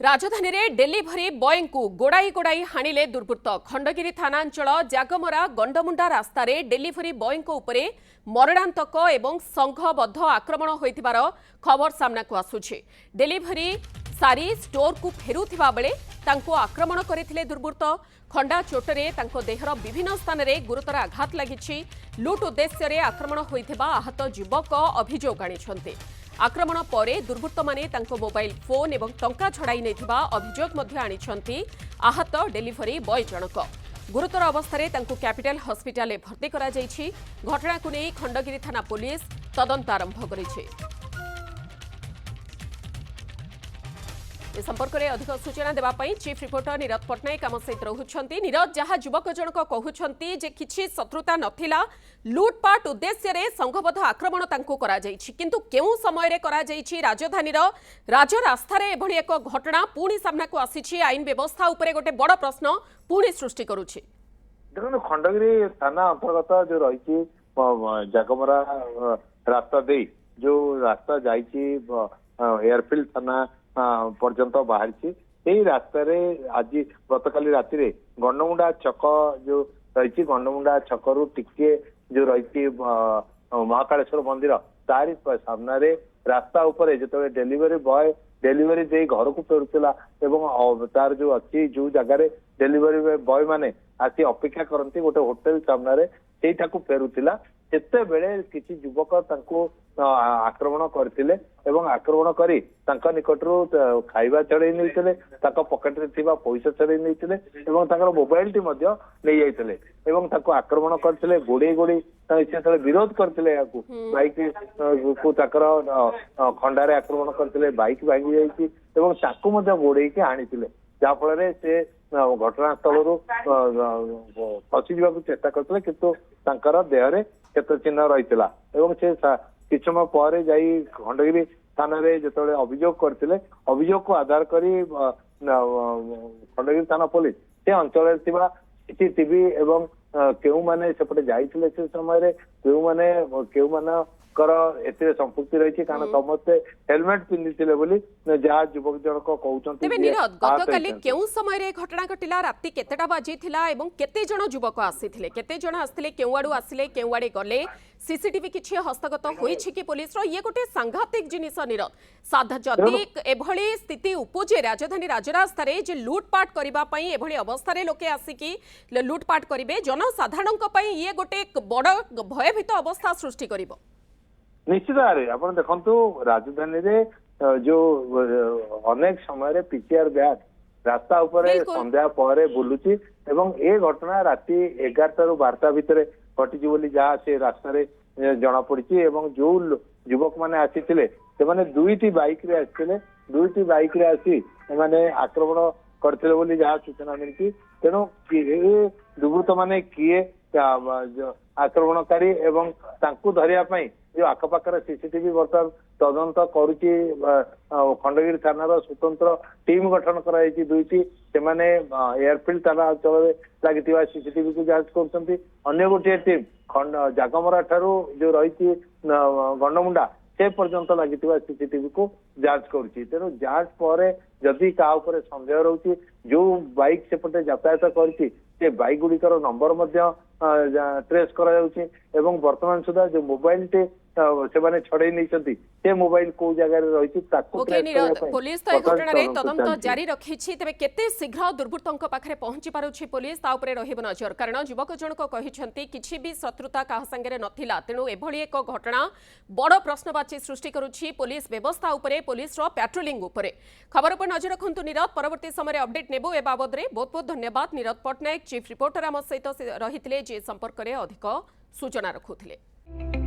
राजधानी रे delivery boy को गोड़ाई गोड़ाई हाणिले दुर्बृत्त खंडगिरी थानांचल जागमरा गंडमुंडा रास्ता रे डेलीभरी बॉय उपरे मरणांतक एवं संघबद्ध आक्रमण होइतिबार खबर सामना को आसुछि। डेलीभरी सारी स्टोर को फेरुथिबा बेले तांको आक्रमण करथिले दुर्बृत्त। खंडा चोटरे तांको देहर विभिन्न स्थान रे गुरुतर आघात लागिछि। लुट उद्देश्य रे आक्रमण होइतिबा आहत युवक अभियोग आनिछन्ते। आक्रमण परे दुर्बृत्त माने तांको मोबाइल फोन एवं टंका छड़ाई नेथिबा अभियोग मध्य आनिछन्ति आहत डेलीभरी बॉय जनक। गुरुतर अवस्था तांको कैपिटल हॉस्पिटल में भर्ती करा जायछि। घटना को नहीं खंडगिरी थाना पुलिस तदंत आरंभ करिछि। ए संपर्क में अधिक सूचना देवाई चीफ रिपोर्टर नीरज पट्टनायक आम सहित रोचंती। नीरज, जहाँ युवक जनक कहउछंती जे किछि शत्रुता नथिला, लुटपाट उद्देश्य रे संघबद्ध आक्रमण तांको करा जायछि, किंतु केउ समय रे करा जायछि राजधानीर राजरास्ता रे एभଳି एक घटना पुणी सामना को आसीछि। आईन व्यवस्था उपरे गोटे बड़ प्रश्न पुणी सृष्टि करूछि। देखो खंडगिरी थाना अंतर्गत जो रही जागमरा रास्ता दे जो रास्ता जाइछि एयरफील्ड थाना पर्यंत बाहरी रास्ता आज गतकाली राति रे गंडमुंडा छक जो रही गंडमुंडा छकरू टिके जो रही महाकालेश्वर मंदिर तारी सामना रे रास्ता उपरे जो डेलीवरी बॉय डेलीवरी दे घर को फेरुला एवं तार जो अच्छी जो जगार डेलीवरी बॉय माने आसी अपेक्षा करती गोटे होटेल सामने से फेरुला सेते बेले किसी युवक आक्रमण करथिले एवं आक्रमण करी तांका निकटरू खाइबा चढ़ई नहीं पकेट रे थिबा पैसा चढ़ई नहीं मोबाइल टी मध्य नहीं जाइथिले एवं ताको आक्रमण करथिले गोड़ी गोड़ी से विरोध करथिले बाइक को खंडारे आक्रमण करथिले बाइक भांगी जाइछि एवं ताको मध्य गोड़ई के आनिथिले जा फल से घटनास्थल फसी जावाक चेष्टा करथिले किंतु तांकर देहरे क्षत चिन्ह रही से किछ समय पर जाई खंडगिरी थाना रे जतले अभियोग करथिले अभियोग को आधार करी खंडगिरी थाना पुलिस से अंचल सीसीटीवी एवं केउ माने सेपटे जाइथिले से समय रे केउ माने एते संपुक्ति रही कारण समस्ते हेलमेट पिंधिथिले बोली जहाँ युवक जनक कहउछन्ति। गतकाली केउ समय रे घटना घटिला, राति केतेटा बाजी थिला एवं केते जण युवक आसीथिले, केते जण आसिथिले, केउआडू आसिले, केउआडे गले, सीसीटीवी किछि हस्तगत होइछि कि पुलिस रो ये गोटे सांघातिक जिनिस नीरज। साधा जदि एभଳି स्थिति उपजे राजधानी राजरास्ता रे जे लूटपाट करिबा पई एभଳି अवस्था रे लोके आसिकी लूटपाट करिवे, जनसाधारणक पई ये गोटे बड़ भयभीत अवस्था सृष्टि करिवो। निश्चित भाव आप देखु राजधानी रे जो अनेक समय पीसीआर बैग रास्ता उपरे संध्या पर बुलुची एवं ए घटना राति 11 ରୁ 12 भितर घटी बोली जहाँ से रास्ता रे जना पड़ी एवं जो युवक मैंने आसीथिले से माने दुईटी बाइक रे आसीथिले दुईटी बाइक रे आसी माने आक्रमण करथिले बोली जहाँ सूचना मिली। तेणु दुर्बृत्त माने किए आक्रमणकारी एवं तांकू धरिया पई जो आखपाखर सीसीटीवी बर्तमान तदंत करुची खंडगिरी थानार स्वतंत्र टीम गठन कराई दुईटी से एयरफील्ड थाना अंचल लगी सीसीटीवी को जांच कर गोटे टीम जागमरा ठारू जो रही गंडमुंडा से पर्यंत लगी सीसीटीवी को जांच करुची। तेणु जांच पर जदि का संदेह रोचे जो बाइक सेपटे यातायात करती से बाइक गुड़िकर नंबर ट्रेस करा एवं वर्तमान सुधा जो मोबाइल टे से छड़े नहीं से मोबाइल को जगह रही पुलिस तो घटना रे तदंत जारी रखी। तेज केते शीघ्र दुर्बृत्तों पाखे पहुंची पारुछि पुलिस ता उपरे रहिब नजर, कारण युवक जनक कहिसंती किछि भी शत्रुता काहा संगे नथिला। तेणु एभଳି एक घटना बड़ प्रश्नवाची सृष्टि करुछि पुलिस व्यवस्था उपरे, पुलिस रो पेट्रोलिंग उपरे। खबर पर नजर रखंतु नीरज, परवर्ती समय अपडेट नेबो ए बाबद रे। बहुत बहुत धन्यवाद नीरज पट्टनायक, चीफ रिपोर्टर आम सहित रहिथिले जे संपर्क रे अधिक सूचना रखुथिले।